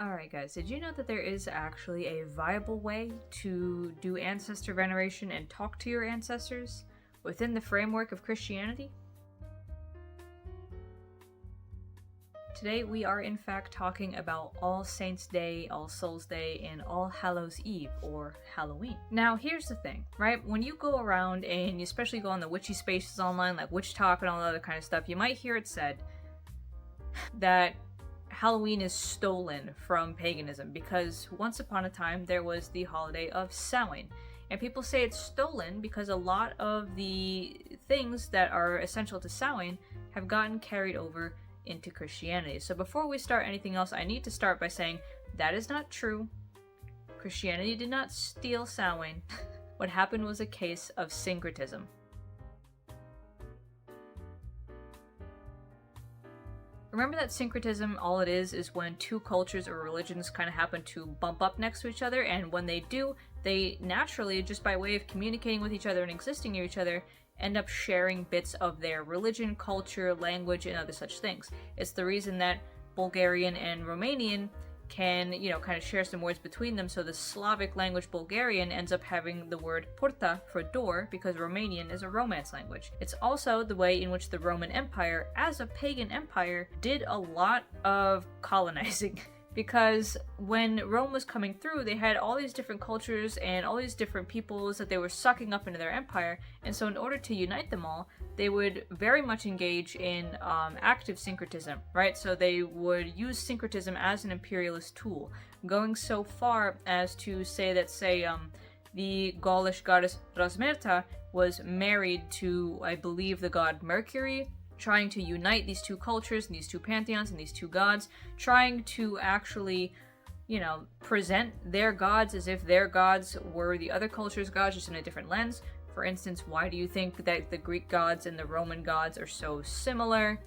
Alright guys, did you know that there is actually a viable way to do ancestor veneration and talk to your ancestors within the framework of Christianity? Today we are in fact talking about All Saints' Day, All Souls' Day, and All Hallows Eve, or Halloween. Now here's the thing, right? When you go around and you especially go on the witchy spaces online like Witch Talk and all that other kind of stuff, you might hear it said that Halloween is stolen from paganism because once upon a time there was the holiday of Samhain. And people say it's stolen because a lot of the things that are essential to Samhain have gotten carried over into Christianity. So before we start anything else, I need to start by saying that is not true. Christianity did not steal Samhain. What happened was a case of syncretism. Remember that syncretism, all it is when two cultures or religions kind of happen to bump up next to each other, and when they do, they naturally, just by way of communicating with each other and existing near each other, end up sharing bits of their religion, culture, language, and other such things. It's the reason that Bulgarian and Romanian can, kind of share some words between them, so the Slavic language Bulgarian ends up having the word porta for door because Romanian is a Romance language. It's also the way in which the Roman Empire, as a pagan empire, did a lot of colonizing. Because when Rome was coming through, they had all these different cultures and all these different peoples that they were sucking up into their empire, and so in order to unite them all, they would very much engage in active syncretism, right? So they would use syncretism as an imperialist tool, going so far as to say that, the Gaulish goddess Rasmerta was married to, I believe, the god Mercury, trying to unite these two cultures and these two pantheons and these two gods, trying to actually, present their gods as if their gods were the other culture's gods, just in a different lens. For instance, why do you think that the Greek gods and the Roman gods are so similar?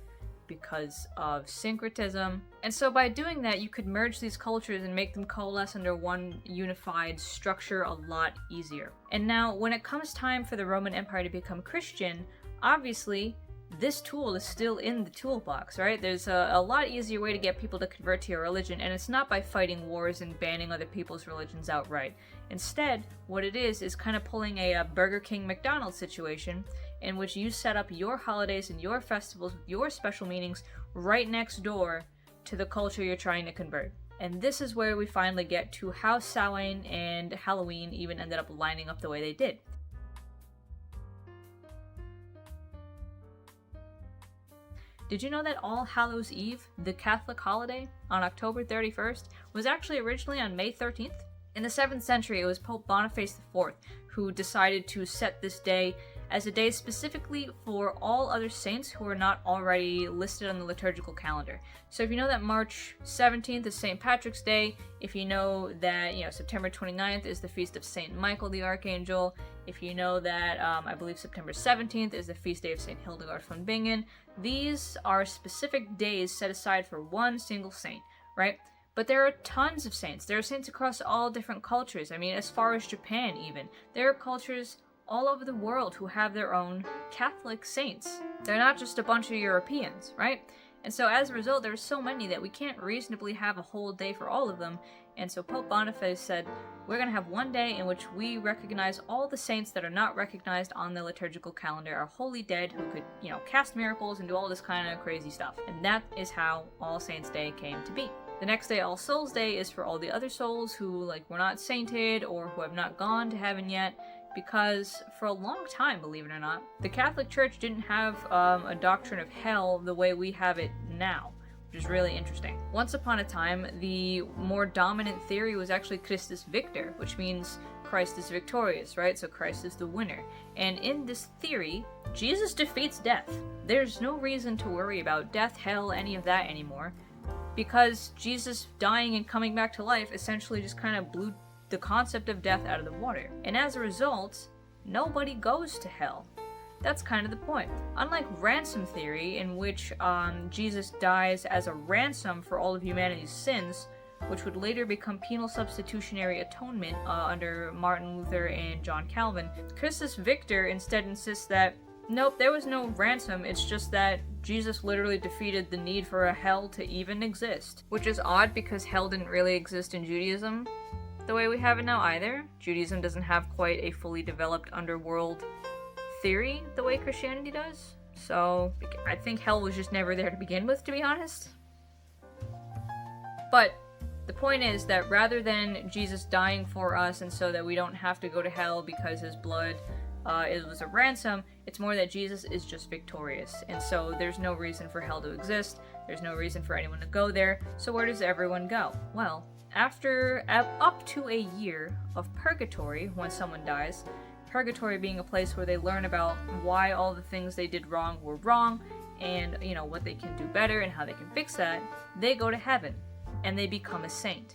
Because of syncretism. And so by doing that, you could merge these cultures and make them coalesce under one unified structure a lot easier. And now, when it comes time for the Roman Empire to become Christian, obviously, this tool is still in the toolbox, right? There's a lot easier way to get people to convert to your religion, and it's not by fighting wars and banning other people's religions outright. Instead, what it is kind of pulling a Burger King McDonald's situation in which you set up your holidays and your festivals with your special meanings right next door to the culture you're trying to convert. And this is where we finally get to how Samhain and Halloween even ended up lining up the way they did. Did you know that All Hallows Eve, the Catholic holiday, on October 31st, was actually originally on May 13th? In the 7th century, it was Pope Boniface IV who decided to set this day as a day specifically for all other saints who are not already listed on the liturgical calendar. So if you know that March 17th is St. Patrick's Day, if you know that September 29th is the feast of St. Michael the Archangel, if you know that I believe September 17th is the feast day of St. Hildegard von Bingen, these are specific days set aside for one single saint, right? But there are tons of saints. There are saints across all different cultures. I mean, as far as Japan even. There are cultures all over the world who have their own Catholic saints. They're not just a bunch of Europeans, right? And so as a result, there's so many that we can't reasonably have a whole day for all of them. And so Pope Boniface said, we're going to have one day in which we recognize all the saints that are not recognized on the liturgical calendar, our holy dead who could, cast miracles and do all this kind of crazy stuff. And that is how All Saints' Day came to be. The next day, All Souls' Day, is for all the other souls who, were not sainted or who have not gone to heaven yet, because for a long time, believe it or not, the Catholic Church didn't have a doctrine of hell the way we have it now, which is really interesting. Once upon a time, the more dominant theory was actually Christus Victor, which means Christ is victorious, right? So Christ is the winner. And in this theory, Jesus defeats death. There's no reason to worry about death, hell, any of that anymore, because Jesus dying and coming back to life essentially just kind of blew the concept of death out of the water. And as a result, nobody goes to hell. That's kind of the point. Unlike ransom theory, in which Jesus dies as a ransom for all of humanity's sins, which would later become penal substitutionary atonement under Martin Luther and John Calvin, Christus Victor instead insists that, nope, there was no ransom, it's just that Jesus literally defeated the need for a hell to even exist. Which is odd because hell didn't really exist in Judaism the way we have it now either. Judaism doesn't have quite a fully developed underworld theory the way Christianity does. So I think hell was just never there to begin with, to be honest. But the point is that rather than Jesus dying for us and so that we don't have to go to hell because his blood was a ransom, it's more that Jesus is just victorious. And so there's no reason for hell to exist. There's no reason for anyone to go there. So where does everyone go? Well, after up to a year of purgatory, when someone dies, purgatory being a place where they learn about why all the things they did wrong were wrong, and what they can do better and how they can fix that, they go to heaven and they become a saint.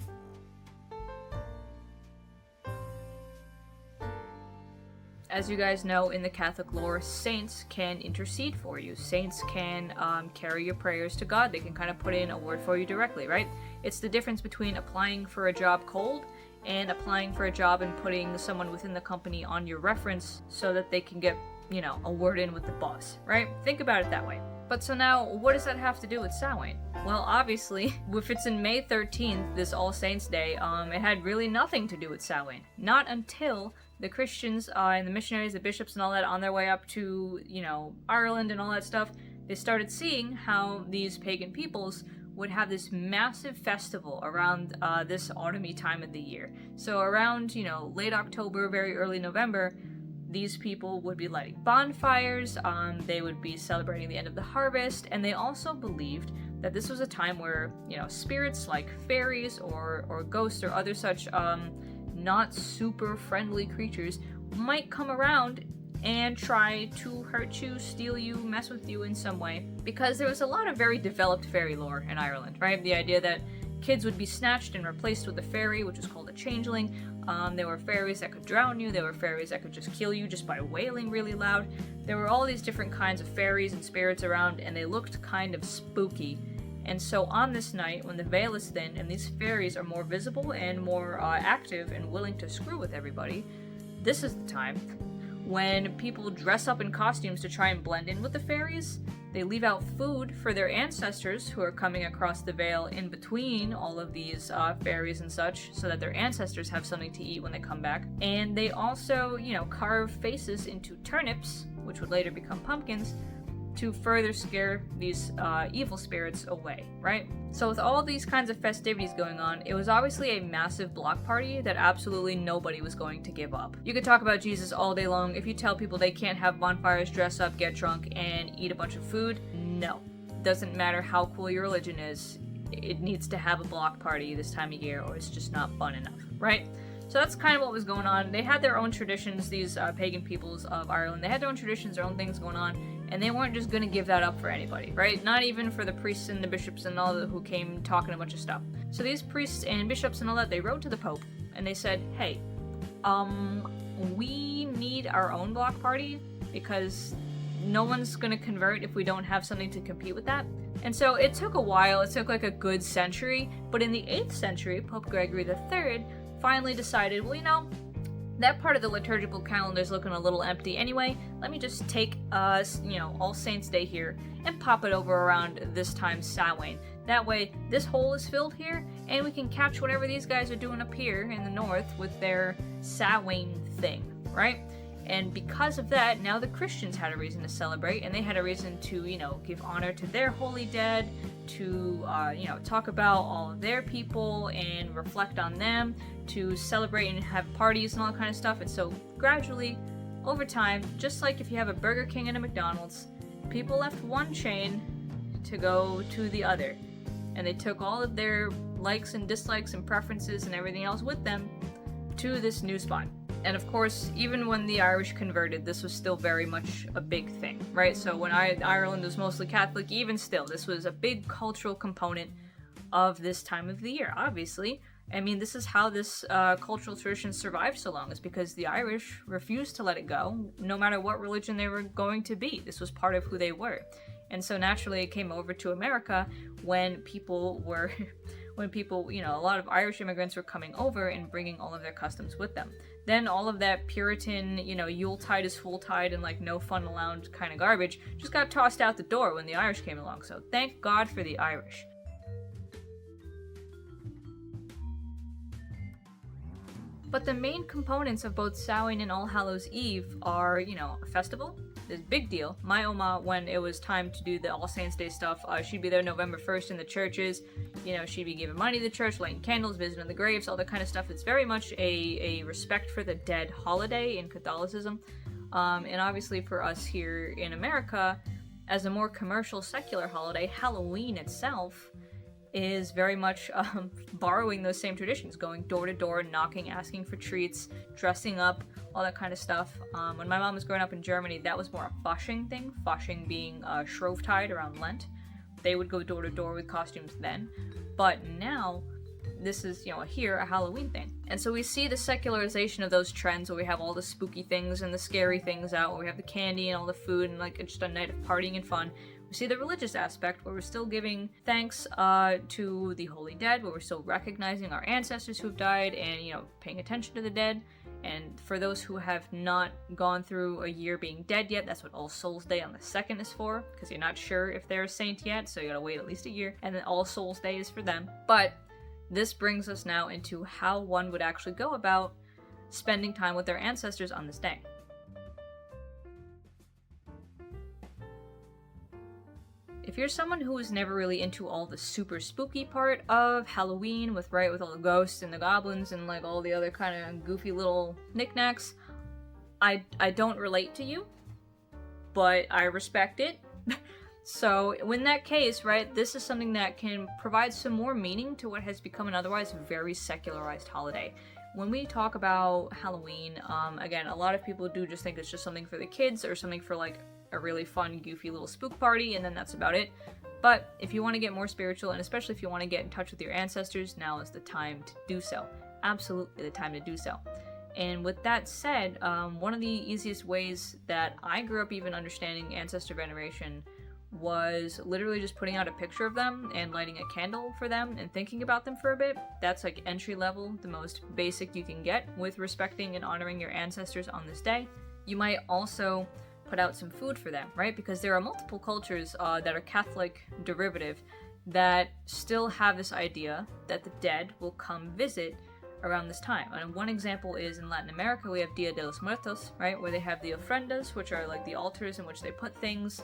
As you guys know, in the Catholic lore, saints can intercede for you. Saints can carry your prayers to God. They can kind of put in a word for you directly, right? It's the difference between applying for a job cold and applying for a job and putting someone within the company on your reference so that they can get, a word in with the boss, right? Think about it that way. But so now, what does that have to do with Samhain? Well, obviously, if it's in May 13th, this All Saints Day, it had really nothing to do with Samhain. Not until the Christians and the missionaries, the bishops and all that, on their way up to, Ireland and all that stuff, they started seeing how these pagan peoples would have this massive festival around this autumny time of the year. So around, late October, very early November, these people would be lighting bonfires, they would be celebrating the end of the harvest, and they also believed that this was a time where, spirits like fairies or ghosts or other such not super friendly creatures might come around and try to hurt you, steal you, mess with you in some way. Because there was a lot of very developed fairy lore in Ireland, right? The idea that kids would be snatched and replaced with a fairy, which is called a changeling. There were fairies that could drown you. There were fairies that could just kill you just by wailing really loud. There were all these different kinds of fairies and spirits around, and they looked kind of spooky. And so on this night, when the veil is thin and these fairies are more visible and more active and willing to screw with everybody, this is the time when people dress up in costumes to try and blend in with the fairies. They leave out food for their ancestors who are coming across the veil in between all of these fairies and such, so that their ancestors have something to eat when they come back. And they also, carve faces into turnips, which would later become pumpkins, to further scare these evil spirits away, right? So with all these kinds of festivities going on, it was obviously a massive block party that absolutely nobody was going to give up. You could talk about Jesus all day long. If you tell people they can't have bonfires, dress up, get drunk, and eat a bunch of food, no. Doesn't matter how cool your religion is, it needs to have a block party this time of year or it's just not fun enough, right? So that's kind of what was going on. They had their own traditions, these pagan peoples of Ireland. They had their own traditions, their own things going on, and they weren't just going to give that up for anybody, right? Not even for the priests and the bishops and all who came talking a bunch of stuff. So these priests and bishops and all that, they wrote to the Pope, and they said, hey, we need our own block party because no one's going to convert if we don't have something to compete with that. And so it took a while. It took like a good century, but in the 8th century, Pope Gregory III finally decided, well, that part of the liturgical calendar is looking a little empty anyway. Let me just take, All Saints Day here and pop it over around this time Samhain. That way, this hole is filled here, and we can catch whatever these guys are doing up here in the north with their Samhain thing, right? And because of that, now the Christians had a reason to celebrate, and they had a reason to, give honor to their holy dead, to, talk about all of their people and reflect on them, to celebrate and have parties and all that kind of stuff. And so gradually, over time, just like if you have a Burger King and a McDonald's, people left one chain to go to the other. And they took all of their likes and dislikes and preferences and everything else with them to this new spot. And of course, even when the Irish converted, this was still very much a big thing, right? So when Ireland was mostly Catholic, even still, this was a big cultural component of this time of the year, obviously. I mean, this is how this cultural tradition survived so long, is because the Irish refused to let it go, no matter what religion they were going to be. This was part of who they were. And so naturally it came over to America when people were when people, a lot of Irish immigrants were coming over and bringing all of their customs with them. Then all of that Puritan, Yuletide is Fooltide and like no fun allowed kind of garbage just got tossed out the door when the Irish came along. So thank God for the Irish. But the main components of both Samhain and All Hallows Eve are, a festival. This big deal. My Oma, when it was time to do the All Saints Day stuff, she'd be there November 1st in the churches. She'd be giving money to the church, lighting candles, visiting the graves, all that kind of stuff. It's very much a respect for the dead holiday in Catholicism. And obviously for us here in America, as a more commercial, secular holiday, Halloween itself is very much borrowing those same traditions, going door to door, knocking, asking for treats, dressing up, all that kind of stuff. When my mom was growing up in Germany, that was more a Fasching thing, Fasching being Shrovetide around Lent. They would go door to door with costumes then. But now, this is, here, a Halloween thing. And so we see the secularization of those trends where we have all the spooky things and the scary things out, where we have the candy and all the food and like just a night of partying and fun. We see the religious aspect where we're still giving thanks to the holy dead, where we're still recognizing our ancestors who've died and, paying attention to the dead. And for those who have not gone through a year being dead yet, that's what All Souls Day on the 2nd is for, because you're not sure if they're a saint yet, so you gotta wait at least a year. And then All Souls Day is for them. But this brings us now into how one would actually go about spending time with their ancestors on this day. If you're someone who was never really into all the super spooky part of Halloween with all the ghosts and the goblins and like all the other kind of goofy little knickknacks, I don't relate to you, but I respect it. So in that case, this is something that can provide some more meaning to what has become an otherwise very secularized holiday. When we talk about Halloween, again, a lot of people do just think it's just something for the kids or something for like a really fun, goofy little spook party, and then that's about it. But if you want to get more spiritual, and especially if you want to get in touch with your ancestors, now is the time to do so. Absolutely the time to do so. And with that said, one of the easiest ways that I grew up even understanding Ancestor Veneration was literally just putting out a picture of them and lighting a candle for them and thinking about them for a bit. That's like entry level, the most basic you can get with respecting and honoring your ancestors on this day. You might also put out some food for them, because there are multiple cultures that are Catholic derivative that still have this idea that the dead will come visit around this time. And one example is in Latin America, we have Dia de los Muertos, where they have the ofrendas, which are like the altars in which they put things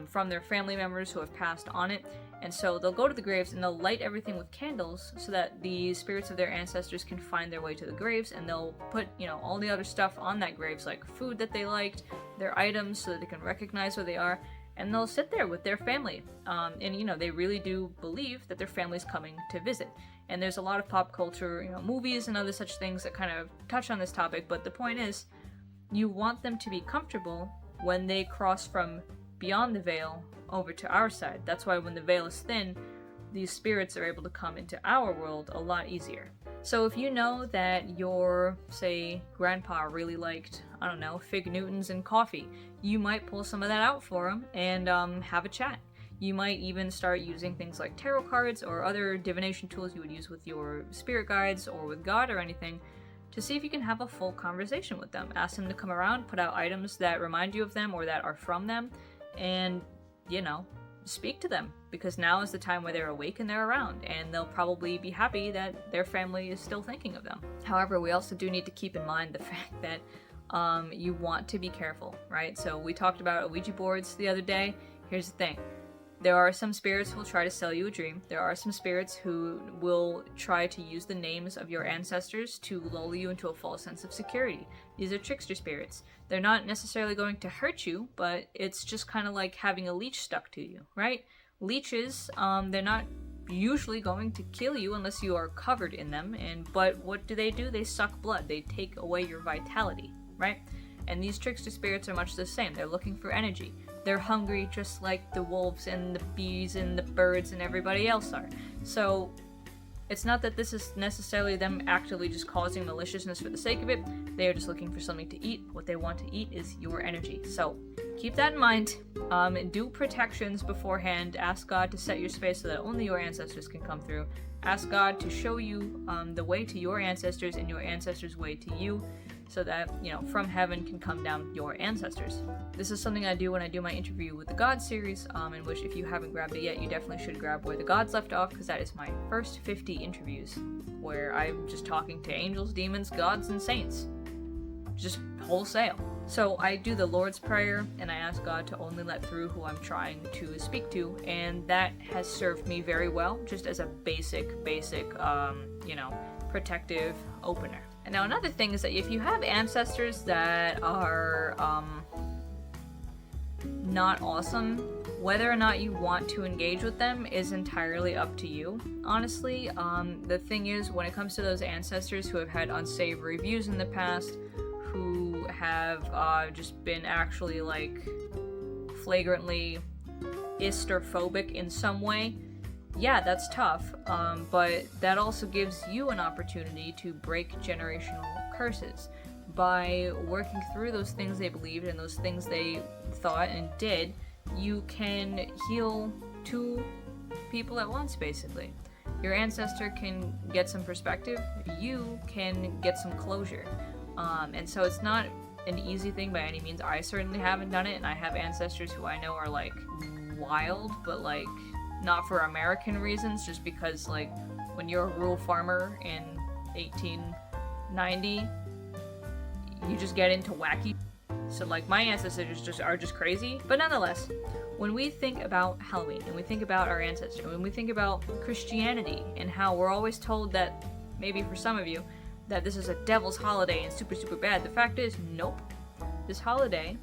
from their family members who have passed on it. And so they'll go to the graves and they'll light everything with candles so that the spirits of their ancestors can find their way to the graves, and they'll put, all the other stuff on that graves, like food that they liked, their items, so that they can recognize where they are, and they'll sit there with their family. And they really do believe that their family's coming to visit. And there's a lot of pop culture, movies and other such things that kind of touch on this topic, but the point is, you want them to be comfortable when they cross from beyond the veil over to our side. That's why when the veil is thin, these spirits are able to come into our world a lot easier. So if you know that your, say, grandpa really liked, Fig Newtons and coffee, you might pull some of that out for him and have a chat. You might even start using things like tarot cards or other divination tools you would use with your spirit guides or with God or anything to see if you can have a full conversation with them. Ask them to come around, put out items that remind you of them or that are from them, and speak to them, because now is the time where they're awake and they're around, and they'll probably be happy that their family is still thinking of them. However, we also do need to keep in mind the fact that you want to be careful, So we talked about Ouija boards the other day. Here's the thing. There are some spirits who will try to sell you a dream. There are some spirits who will try to use the names of your ancestors to lull you into a false sense of security. These are trickster spirits. They're not necessarily going to hurt you, but it's just kind of like having a leech stuck to you, Leeches, they're not usually going to kill you unless you are covered in them, but what do? They suck blood. They take away your vitality, And these trickster spirits are much the same. They're looking for energy. They're hungry just like the wolves and the bees and the birds and everybody else are. So it's not that this is necessarily them actively just causing maliciousness for the sake of it. They are just looking for something to eat. What they want to eat is your energy. So keep that in mind. Do protections beforehand. Ask God to set your space so that only your ancestors can come through. Ask God to show you the way to your ancestors and your ancestors' way to you, so that, from heaven can come down your ancestors. This is something I do when I do my interview with the Gods series, in which if you haven't grabbed it yet, you definitely should grab where the Gods left off, because that is my first 50 interviews, where I'm just talking to angels, demons, gods, and saints. Just wholesale. So I do the Lord's Prayer, and I ask God to only let through who I'm trying to speak to, and that has served me very well, just as a basic, protective opener. And now another thing is that if you have ancestors that are not awesome, whether or not you want to engage with them is entirely up to you. Honestly, the thing is, when it comes to those ancestors who have had unsavory views in the past, who have just been actually flagrantly istrophobic in some way, yeah, that's tough, but that also gives you an opportunity to break generational curses. By working through those things they believed and those things they thought and did, you can heal two people at once, basically. Your ancestor can get some perspective, you can get some closure. And so it's not an easy thing by any means. I certainly haven't done it, and I have ancestors who I know are wild, but not for American reasons, just because when you're a rural farmer in 1890, you just get into wacky. So my ancestors are just crazy. But nonetheless, when we think about Halloween and we think about our ancestors, when we think about Christianity and how we're always told that, maybe for some of you, that this is a devil's holiday and super, super bad, the fact is, nope. This holiday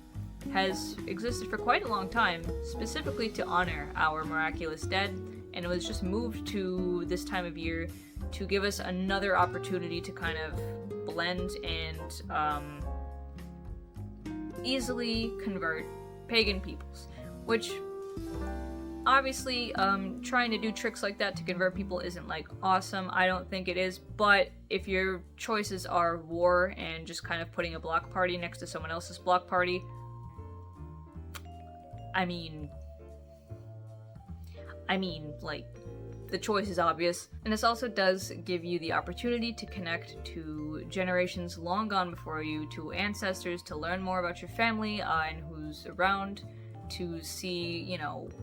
has existed for quite a long time, specifically to honor our miraculous dead, and it was just moved to this time of year to give us another opportunity to kind of blend and easily convert pagan peoples, which obviously trying to do tricks like that to convert people isn't awesome. I don't think it is, but if your choices are war and just kind of putting a block party next to someone else's block party, I mean, the choice is obvious. And this also does give you the opportunity to connect to generations long gone before you, to ancestors, to learn more about your family and who's around, to see,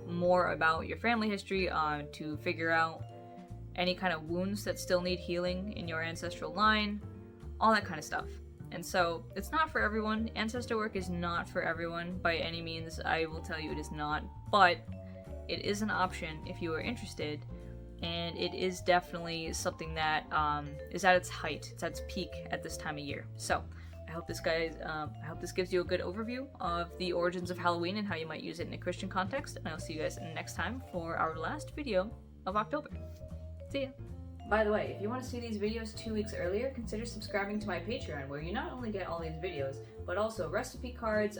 more about your family history, to figure out any kind of wounds that still need healing in your ancestral line, all that kind of stuff. And so, it's not for everyone. Ancestor work is not for everyone by any means. I will tell you it is not. But it is an option if you are interested, and it is definitely something that is at its height. It's at its peak at this time of year. So, I hope this gives you a good overview of the origins of Halloween and how you might use it in a Christian context. And I'll see you guys next time for our last video of October. See ya! By the way, if you want to see these videos 2 weeks earlier, consider subscribing to my Patreon, where you not only get all these videos, but also recipe cards,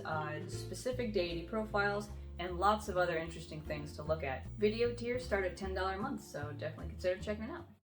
specific deity profiles, and lots of other interesting things to look at. Video tiers start at $10 a month, so definitely consider checking it out.